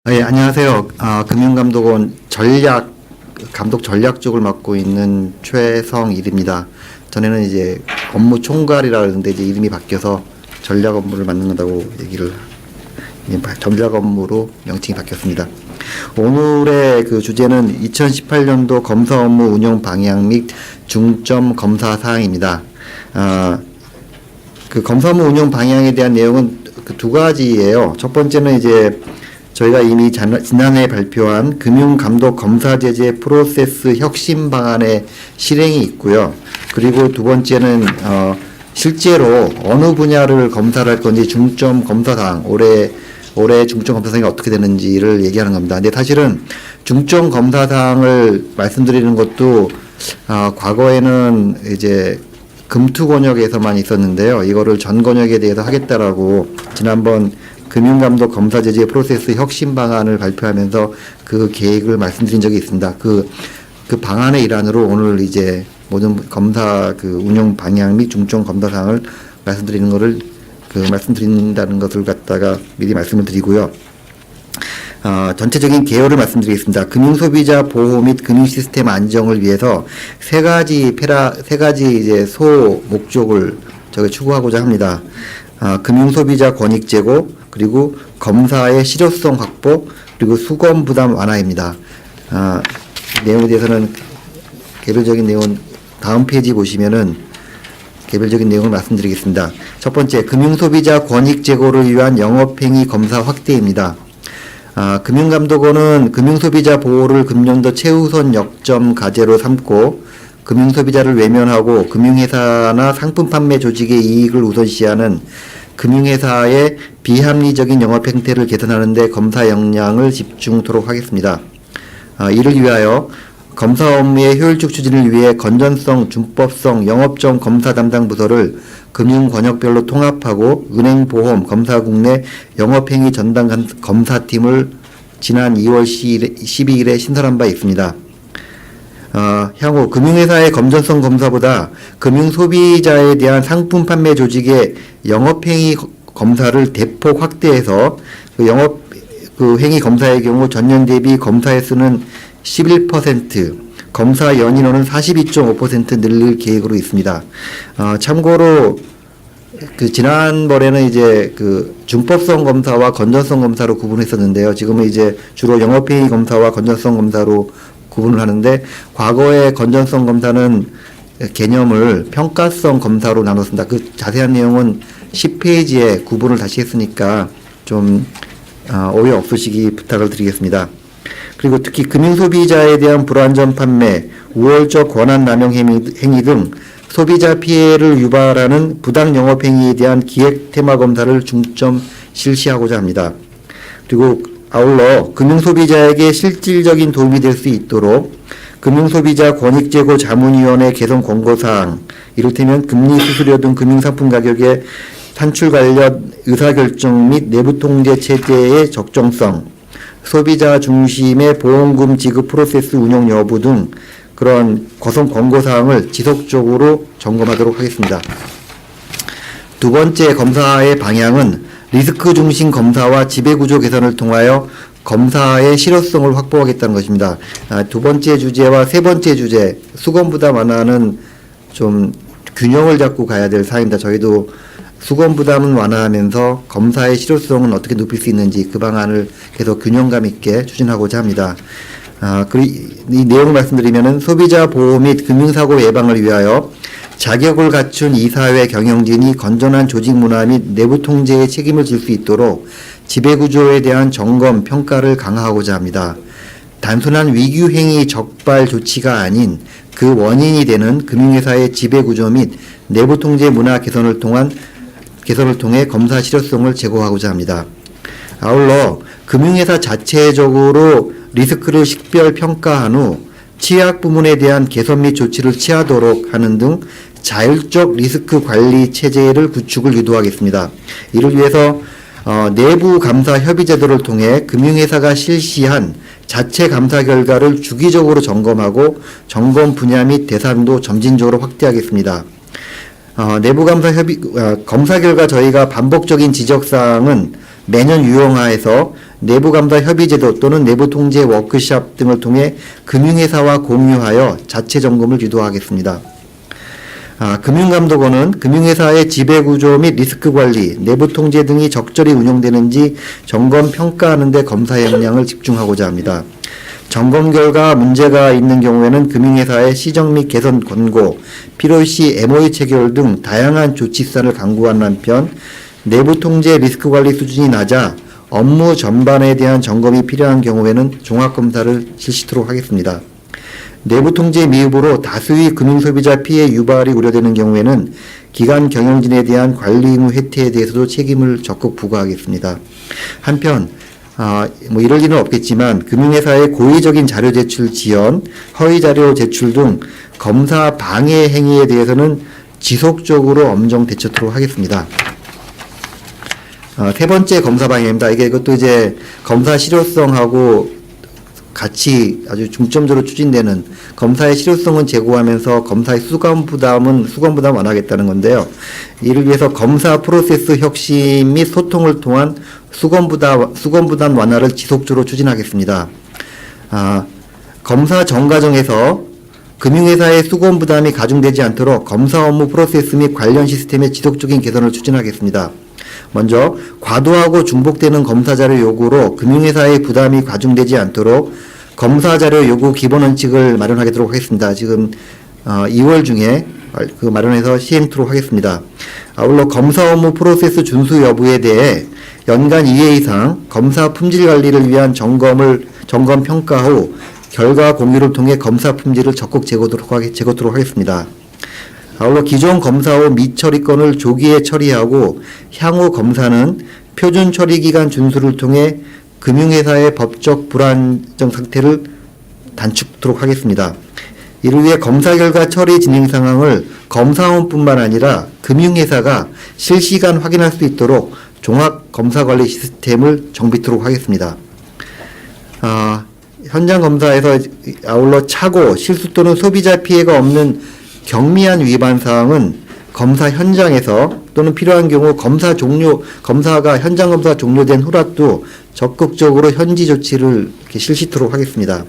예, 안녕하세요. 금융감독원 감독 전략 쪽을 맡고 있는 최성일입니다. 전에는 이제 업무 총괄이라 그러는데 이제 이름이 바뀌어서 전략 업무를 맡는다고 전략 업무로 명칭이 바뀌었습니다. 오늘의 그 주제는 2018년도 검사 업무 운영 방향 및 중점 검사 사항입니다. 그 검사 업무 운영 방향에 대한 내용은 그 두 가지예요. 첫 번째는 이제 저희가 이미 지난해 발표한 금융감독 검사제재 프로세스 혁신 방안의 실행이 있고요. 그리고 두 번째는 실제로 어느 분야를 검사를 할 건지 중점 검사사항, 올해 중점 검사사항이 어떻게 되는지를 얘기하는 겁니다. 근데 사실은 중점 검사사항을 말씀드리는 것도 과거에는 이제 금투 권역에서만 있었는데요. 이거를 전 권역에 대해서 하겠다라고 지난번 금융감독 검사제재 프로세스 혁신 방안을 발표하면서 그 계획을 말씀드린 적이 있습니다. 그 방안의 일환으로 오늘 이제 모든 검사 그 운영 방향 및 중점 검사 사항을 말씀드린다는 것을 갖다가 미리 말씀을 드리고요. 전체적인 개요를 말씀드리겠습니다. 금융소비자 보호 및 금융시스템 안정을 위해서 세 가지 이제 소 목적을 추구하고자 합니다. 금융소비자 권익 제고, 그리고 검사의 실효성 확보, 그리고 수검 부담 완화입니다. 내용에 대해서는 개별적인 내용은 다음 페이지 보시면은 개별적인 내용을 말씀드리겠습니다. 첫 번째, 금융소비자 권익 제고를 위한 영업행위 검사 확대입니다. 금융감독원은 금융소비자 보호를 금년도 최우선 역점 과제로 삼고 금융소비자를 외면하고 금융회사나 상품 판매 조직의 이익을 우선시하는 금융회사의 비합리적인 영업 행태를 개선하는 데 검사 역량을 집중토록 하겠습니다. 이를 위하여 검사 업무의 효율적 추진을 위해 건전성, 준법성, 영업적 검사 담당 부서를 금융권역별로 통합하고 은행보험, 검사국 내 영업행위 전담 검사팀을 지난 2월 12일에 신설한 바 있습니다. 향후 금융회사의 건전성 검사보다 금융소비자에 대한 상품 판매 조직의 영업행위 검사를 대폭 확대해서 행위 검사의 경우 전년 대비 검사 횟수는 11%, 검사 연인원은 42.5% 늘릴 계획으로 있습니다. 참고로 지난번에는 이제 준법성 검사와 건전성 검사로 구분했었는데요. 지금은 이제 주로 영업행위 검사와 건전성 검사로 구분을 하는데, 과거의 건전성 검사는 개념을 평가성 검사로 나눴습니다. 그 자세한 내용은 10페이지에 구분을 다시 했으니까 좀 오해 없으시기 부탁을 드리겠습니다. 그리고 특히 금융소비자에 대한 불완전 판매, 우월적 권한 남용 행위 등 소비자 피해를 유발하는 부당 영업 행위에 대한 기획 테마 검사를 중점 실시하고자 합니다. 그리고 아울러 금융소비자에게 실질적인 도움이 될 수 있도록 금융소비자 권익제고 자문위원회 개선 권고사항, 이를테면 금리 수수료 등 금융상품 가격의 산출 관련 의사결정 및 내부통제 체제의 적정성, 소비자 중심의 보험금 지급 프로세스 운영 여부 등 그런 거성 권고사항을 지속적으로 점검하도록 하겠습니다. 두 번째 검사의 방향은 리스크 중심 검사와 지배구조 개선을 통하여 검사의 실효성을 확보하겠다는 것입니다. 두 번째 주제와 세 번째 주제, 수검부담 완화는 좀 균형을 잡고 가야 될 사항입니다. 저희도 수검부담은 완화하면서 검사의 실효성은 어떻게 높일 수 있는지 그 방안을 계속 균형감 있게 추진하고자 합니다. 이 내용을 말씀드리면은 소비자 보호 및 금융사고 예방을 위하여 자격을 갖춘 이사회 경영진이 건전한 조직 문화 및 내부 통제에 책임을 질 수 있도록 지배구조에 대한 점검, 평가를 강화하고자 합니다. 단순한 위규행위 적발 조치가 아닌 그 원인이 되는 금융회사의 지배구조 및 내부 통제 문화 개선을 통해 검사 실효성을 제고하고자 합니다. 아울러 금융회사 자체적으로 리스크를 식별 평가한 후 취약 부문에 대한 개선 및 조치를 취하도록 하는 등 자율적 리스크 관리 체제를 구축을 유도하겠습니다. 이를 위해서 내부 감사 협의 제도를 통해 금융회사가 실시한 자체 감사 결과를 주기적으로 점검하고 점검 분야 및 대상도 점진적으로 확대하겠습니다. 내부 감사 검사 결과 저희가 반복적인 지적사항은 매년 유형화해서 내부감사 협의제도 또는 내부통제 워크숍 등을 통해 금융회사와 공유하여 자체 점검을 유도하겠습니다. 금융감독원은 금융회사의 지배구조 및 리스크관리, 내부통제 등이 적절히 운영되는지 점검 평가하는 데 검사의 역량을 집중하고자 합니다. 점검 결과 문제가 있는 경우에는 금융회사의 시정 및 개선 권고, 필요시 MOU 체결 등 다양한 조치 수단을 강구하는 한편 내부통제 리스크관리 수준이 낮아 업무 전반에 대한 점검이 필요한 경우에는 종합검사를 실시토록 하겠습니다. 내부통제 미흡으로 다수의 금융소비자 피해 유발이 우려되는 경우에는 기관 경영진에 대한 관리 의무 훼퇴에 대해서도 책임을 적극 부과하겠습니다. 한편 이럴 일은 없겠지만 금융회사의 고의적인 자료 제출 지연, 허위 자료 제출 등 검사 방해 행위에 대해서는 지속적으로 엄정 대처토록 하겠습니다. 세 번째 검사 방해입니다. 이것도 이제 검사 실효성하고 같이 아주 중점적으로 추진되는 검사의 실효성은 제고하면서 검사의 수감 부담 완화하겠다는 건데요. 이를 위해서 검사 프로세스 혁신 및 소통을 통한 수감 부담 완화를 지속적으로 추진하겠습니다. 검사 정과정에서 금융회사의 수감 부담이 가중되지 않도록 검사 업무 프로세스 및 관련 시스템의 지속적인 개선을 추진하겠습니다. 먼저 과도하고 중복되는 검사자료 요구로 금융회사의 부담이 가중되지 않도록 검사자료 요구 기본 원칙을 마련하도록 하겠습니다. 지금 2월 중에 마련해서 시행토록 하겠습니다. 아울러 검사 업무 프로세스 준수 여부에 대해 연간 2회 이상 검사 품질 관리를 위한 점검 평가 후 결과 공유를 통해 검사 품질을 적극 제고토록 하겠습니다. 아울러 기존 검사 후 미처리건을 조기에 처리하고 향후 검사는 표준 처리 기간 준수를 통해 금융회사의 법적 불안정 상태를 단축토록 하겠습니다. 이를 위해 검사 결과 처리 진행 상황을 검사원뿐만 아니라 금융회사가 실시간 확인할 수 있도록 종합 검사 관리 시스템을 정비토록 하겠습니다. 현장 검사에서 아울러 착오, 실수 또는 소비자 피해가 없는 경미한 위반 사항은 검사 현장에서 또는 필요한 경우 검사가 현장 검사 종료된 후라도 적극적으로 현지 조치를 실시토록 하겠습니다.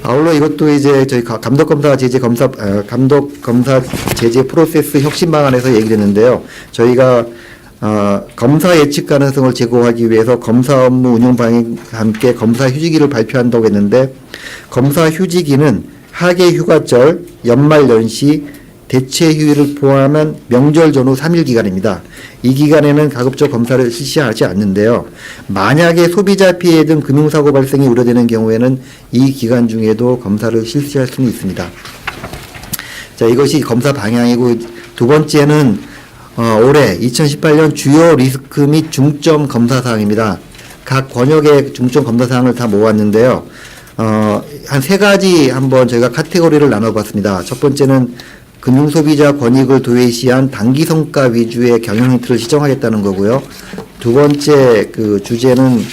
아울러 이것도 이제 저희 감독 검사 제재 프로세스 혁신 방안에서 얘기를 했는데요. 저희가 검사 예측 가능성을 제고하기 위해서 검사 업무 운영 방향과 함께 검사 휴지기를 발표한다고 했는데 검사 휴지기는 하계 휴가철, 연말 연시, 대체 휴일을 포함한 명절 전후 3일 기간입니다. 이 기간에는 가급적 검사를 실시하지 않는데요. 만약에 소비자 피해 등 금융사고 발생이 우려되는 경우에는 이 기간 중에도 검사를 실시할 수는 있습니다. 자, 이것이 검사 방향이고 두 번째는 올해 2018년 주요 리스크 및 중점 검사 사항입니다. 각 권역의 중점 검사 사항을 다 모았는데요. 한 세 가지 한번 저희가 카테고리를 나눠봤습니다. 첫 번째는 금융소비자 권익을 도외시한 단기 성과 위주의 경영 행태를 시정하겠다는 거고요. 두 번째 주제는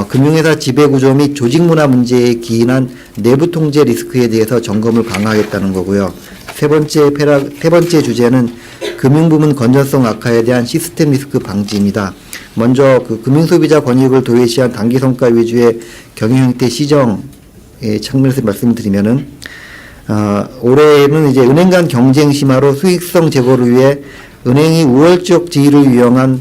금융회사 지배구조 및 조직문화 문제에 기인한 내부 통제 리스크에 대해서 점검을 강화하겠다는 거고요. 세 번째 주제는 금융부문 건전성 악화에 대한 시스템 리스크 방지입니다. 먼저 금융소비자 권익을 도외시한 단기 성과 위주의 경영 형태 시정의 측면에서 말씀드리면은 올해는 이제 은행 간 경쟁 심화로 수익성 제고를 위해 은행이 우월적 지위를 이용한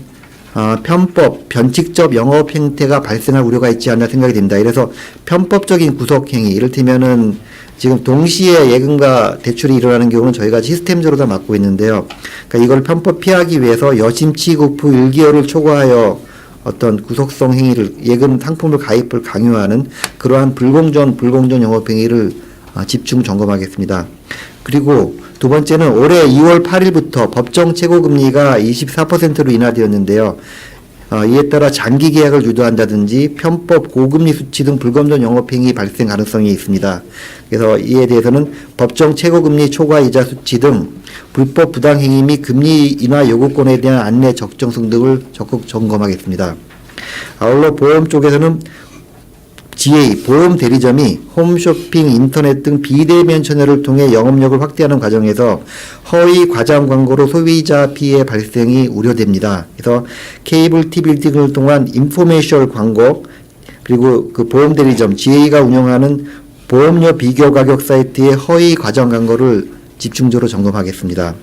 편법, 변칙적 영업 행태가 발생할 우려가 있지 않나 생각이 됩니다. 그래서 편법적인 구속 행위, 이를테면은 지금 동시에 예금과 대출이 일어나는 경우는 저희가 시스템적으로 다 막고 있는데요. 그러니까 이걸 편법 피하기 위해서 여심 취급 후 1개월을 초과하여 어떤 구속성 행위를 예금 상품을 가입을 강요하는 그러한 불공정 영업 행위를 집중 점검하겠습니다. 그리고 두 번째는 올해 2월 8일부터 법정 최고금리가 24%로 인하되었는데요. 이에 따라 장기 계약을 유도한다든지 편법 고금리 수치 등 불공정 영업행위 발생 가능성이 있습니다. 그래서 이에 대해서는 법정 최고금리 초과 이자 수치 등 불법 부당행위 및 금리 인하 요구권에 대한 안내 적정성 등을 적극 점검하겠습니다. 아울러 보험 쪽에서는 GA 보험 대리점이 홈쇼핑, 인터넷 등 비대면 채널을 통해 영업력을 확대하는 과정에서 허위 과장 광고로 소비자 피해 발생이 우려됩니다. 그래서 케이블 TV 등을 통한 인포메이션 광고, 그리고 그 보험 대리점 GA가 운영하는 보험료 비교 가격 사이트의 허위 과장 광고를 집중적으로 점검하겠습니다.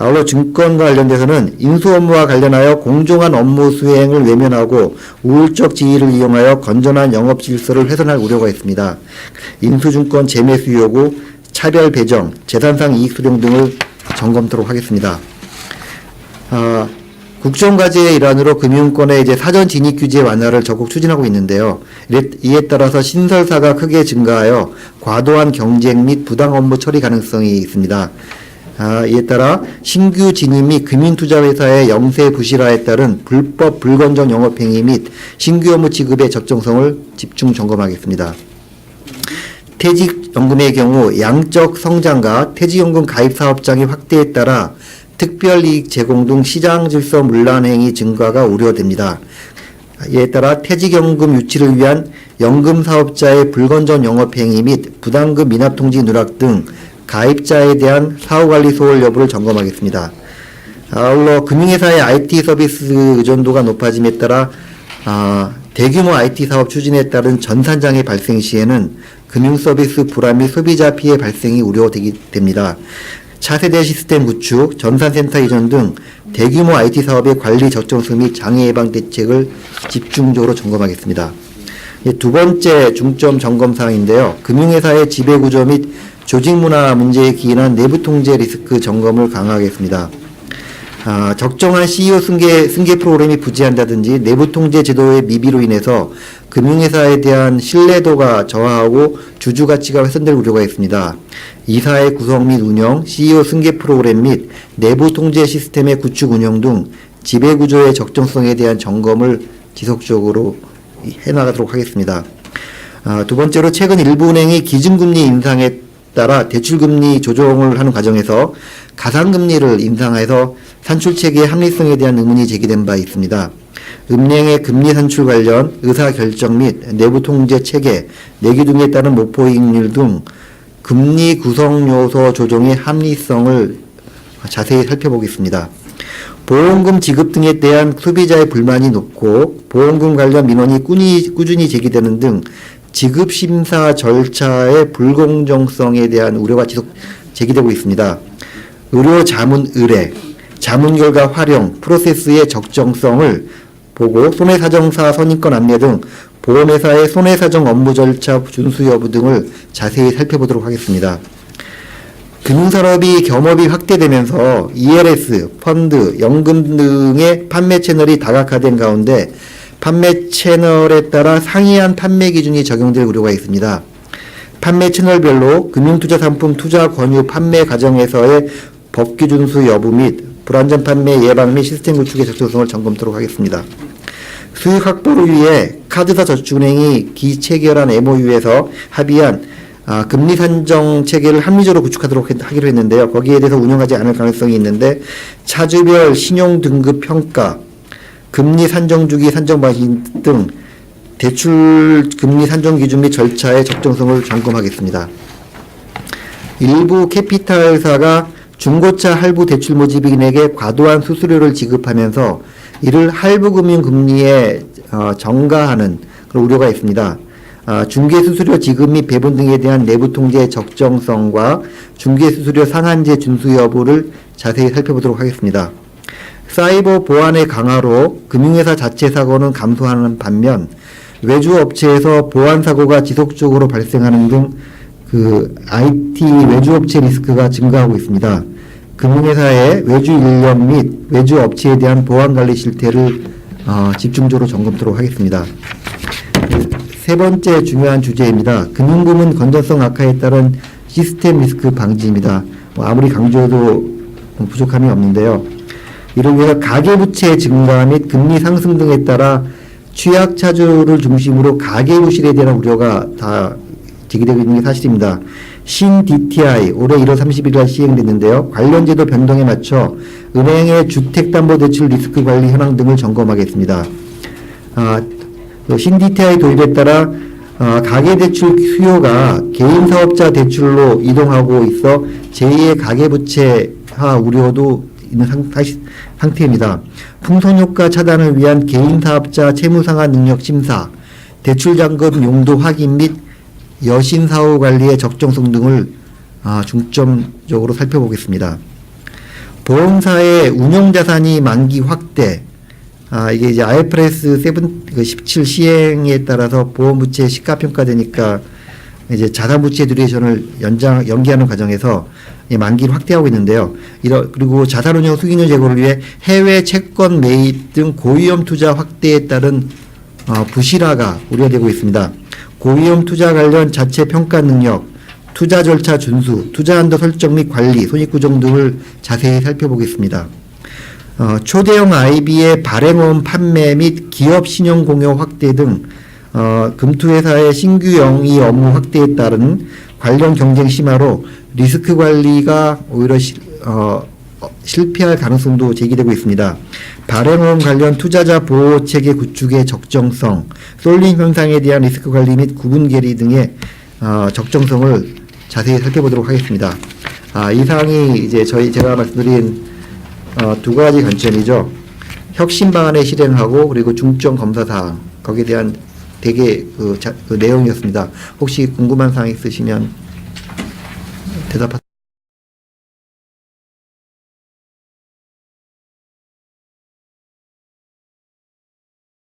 아울러 증권과 관련돼서는 인수 업무와 관련하여 공정한 업무 수행을 외면하고 우울적 지위를 이용하여 건전한 영업 질서를 훼손할 우려가 있습니다. 인수증권 재매수 요구, 차별 배정, 재산상 이익 수령 등을 점검토록 하겠습니다. 국정과제의 일환으로 금융권의 이제 사전 진입 규제 완화를 적극 추진하고 있는데요. 이에 따라서 신설사가 크게 증가하여 과도한 경쟁 및 부당 업무 처리 가능성이 있습니다. 이에 따라 신규 진입 및 금융투자회사의 영세 부실화에 따른 불법 불건전 영업행위 및 신규 업무 지급의 적정성을 집중 점검하겠습니다. 퇴직연금의 경우 양적 성장과 퇴직연금 가입 사업장의 확대에 따라 특별이익 제공 등 시장 질서 문란 행위 증가가 우려됩니다. 이에 따라 퇴직연금 유치를 위한 연금 사업자의 불건전 영업행위 및 부담금 미납 통지 누락 등 가입자에 대한 사후관리 소홀 여부를 점검하겠습니다. 아울러 금융회사의 IT 서비스 의존도가 높아짐에 따라 대규모 IT 사업 추진에 따른 전산장애 발생 시에는 금융서비스 불안 및 소비자 피해 발생이 우려됩니다. 차세대 시스템 구축, 전산센터 이전 등 대규모 IT 사업의 관리 적정성 및 장애 예방 대책을 집중적으로 점검하겠습니다. 두 번째 중점 점검 사항인데요. 금융회사의 지배구조 및 조직문화 문제에 기인한 내부 통제 리스크 점검을 강화하겠습니다. 적정한 CEO 승계 프로그램이 부재한다든지 내부 통제 제도의 미비로 인해서 금융회사에 대한 신뢰도가 저하하고 주주 가치가 훼손될 우려가 있습니다. 이사의 구성 및 운영, CEO 승계 프로그램 및 내부 통제 시스템의 구축 운영 등 지배구조의 적정성에 대한 점검을 지속적으로 해나가도록 하겠습니다. 두 번째로 최근 일부 은행이 기준금리 인상에 따라 대출금리 조정을 하는 과정에서 가상금리를 인상해서 산출체계의 합리성에 대한 의문이 제기된 바 있습니다. 은행의 금리 산출 관련 의사결정 및 내부 통제 체계, 내기 등에 따른 목표이익률 등 금리 구성 요소 조정의 합리성을 자세히 살펴보겠습니다. 보험금 지급 등에 대한 소비자의 불만이 높고 보험금 관련 민원이 꾸준히 제기되는 등 지급 심사 절차의 불공정성에 대한 우려가 지속 제기되고 있습니다. 의료 자문 의뢰, 자문 결과 활용, 프로세스의 적정성을 보고 손해사정사 선임권 안내 등 보험회사의 손해사정 업무 절차 준수 여부 등을 자세히 살펴보도록 하겠습니다. 금융산업이 겸업이 확대되면서 ELS, 펀드, 연금 등의 판매 채널이 다각화된 가운데 판매 채널에 따라 상이한 판매 기준이 적용될 우려가 있습니다. 판매 채널별로 금융투자상품 투자 권유 판매 과정에서의 법규 준수 여부 및 불안전 판매 예방 및 시스템 구축의 적정성을 점검토록 하겠습니다. 수익 확보를 위해 카드사 저축은행이 기체결한 MOU에서 합의한 금리 산정 체계를 합리적으로 구축하도록 하기로 했는데요. 거기에 대해서 운영하지 않을 가능성이 있는데 차주별 신용 등급 평가, 금리 산정 주기 산정 방식 등 대출 금리 산정 기준 및 절차의 적정성을 점검하겠습니다. 일부 캐피탈사가 중고차 할부 대출 모집인에게 과도한 수수료를 지급하면서 이를 할부 금융 금리에 전가하는 그런 우려가 있습니다. 중개 수수료 지급 및 배분 등에 대한 내부 통제의 적정성과 중개 수수료 상한제 준수 여부를 자세히 살펴보도록 하겠습니다. 사이버 보안의 강화로 금융회사 자체 사고는 감소하는 반면 외주 업체에서 보안 사고가 지속적으로 발생하는 등 IT 외주 업체 리스크가 증가하고 있습니다. 금융회사의 외주 인력 및 외주 업체에 대한 보안 관리 실태를 집중적으로 점검토록 하겠습니다. 세 번째 중요한 주제입니다. 금융부문 건전성 악화에 따른 시스템 리스크 방지입니다. 아무리 강조해도 부족함이 없는데요. 이를 위해서 가계부채 증가 및 금리 상승 등에 따라 취약차주를 중심으로 가계부실에 대한 우려가 다 제기되고 있는 게 사실입니다. 신 DTI 올해 1월 30일에 시행됐는데요. 관련 제도 변동에 맞춰 은행의 주택담보대출 리스크 관리 현황 등을 점검하겠습니다. 신 DTI 도입에 따라 가계대출 수요가 개인사업자 대출로 이동하고 있어 제2의 가계부채화 우려도 있는 상태입니다. 풍선효과 차단을 위한 개인사업자 채무상환 능력 심사, 대출잔금 용도 확인 및 여신사후 관리의 적정성 등을 중점적으로 살펴보겠습니다. 보험사의 운용자산이 만기 확대, 이게 이제 IFRS 17 시행에 따라서 보험부채 시가평가되니까 이제 자산부채 듀레이션을 연기하는 과정에서 만기를 확대하고 있는데요. 그리고 자산운용 수익률 제고를 위해 해외 채권 매입 등 고위험 투자 확대에 따른 부실화가 우려되고 있습니다. 고위험 투자 관련 자체 평가 능력, 투자 절차 준수, 투자 한도 설정 및 관리, 손익구정 등을 자세히 살펴보겠습니다. 초대형 IB의 발행원 판매 및 기업 신용 공여 확대 등 금투회사의 신규 영위 업무 확대에 따른 관련 경쟁 심화로 리스크 관리가 오히려 실패할 가능성도 제기되고 있습니다. 발행원 관련 투자자 보호 체계 구축의 적정성, 솔림 현상에 대한 리스크 관리 및 구분 계리 등의 적정성을 자세히 살펴보도록 하겠습니다. 이 사항이 이제 제가 말씀드린 두 가지 관점이죠. 혁신 방안의 실행하고 그리고 중점 검사 사항 거기에 대한 대개 그 내용이었습니다. 혹시 궁금한 사항 있으시면 대답하세요.